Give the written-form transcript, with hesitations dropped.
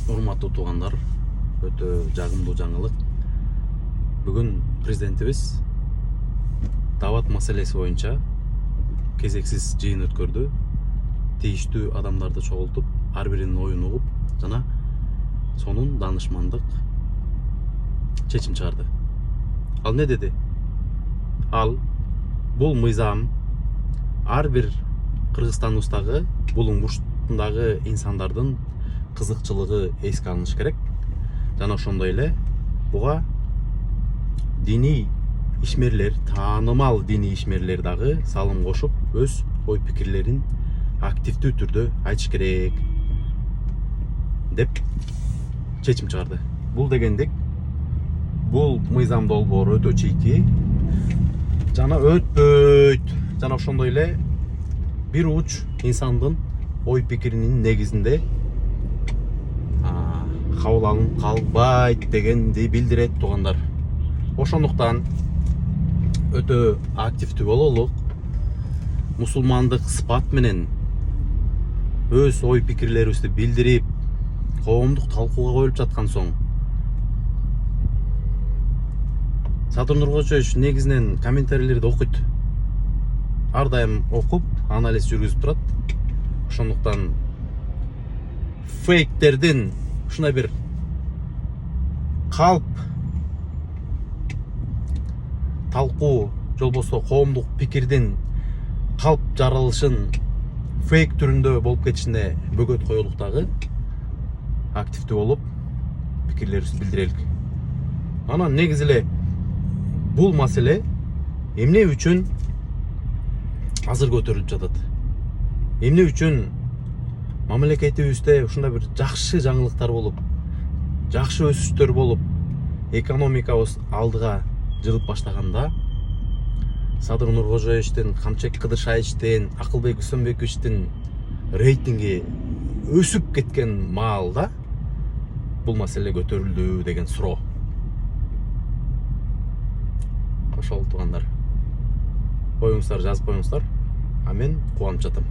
Урматтуу туугандар, өтө жагымдуу жаңылык. Бүгүн президентибиз дават маселеси боюнча кезексиз жыйын өткөрдү. Тийиштүү адамдарды чогултуп, ар биринин оюн угуп жана сонун данышмандык чечим чыгарды. Ал не деди? Ал бул мыйзам ар бир Кыргызстаныбыздагы булуң бурчундагы инсандардын кызыкчылыгы эске алыныш керек. Жана ошондой эле буга диний ишмерлер, таанымал диний ишмерлер дагы салым кошуп, өз ой пикирлерин активдүү түрдө айтыш керек деп чечим чыгарды. Бул дегендик, бул мыйзам долбоору өтө чийки жана өтпөйт. Жана ошондой эле бир уч инсандын ой пикиринин негизинде кабыл алынып калбайт дегенди билдирет туугандар. Ошондуктан өтө активдүү бололук. Мусулмандык сыпат менен өз ой пикирлерибизди билдирип, коомдук талкууга коюлуп жаткан соң Садыр Нуркожоевич негизинен комментарийлерди окуйт. Ар дайым окуп, анализ жүргүзүп турат. Ошондуктан фейктердин ушундай бир калп талкуу, же болбосо коомдук пикирдин калп жаралышын фейк түрүндө болуп кетишине бөгөт коелук дагы. Активдүү болуп, пикирлерибизди билдирелик. Анан негизи эле бул маселе эмне үчүн азыр көтөрүлүп жатат? Эмне үчүн мамлекетибизде ушундай бир жакшы жаңылыктар болуп, жакшы өсүштөр болуп, экономикабыз алдыга жылып баштаганда Садыр Нуркожоевичтин, Камчек Кыдыршаевичтин, Акылбек Үсөнбековичтин рейтинги өсүп кеткен маалда бул маселе көтөрүлдү деген суроо. Ошол туугандар, коюңуздар, жазып коюңуздар. А мен кубанып жатам.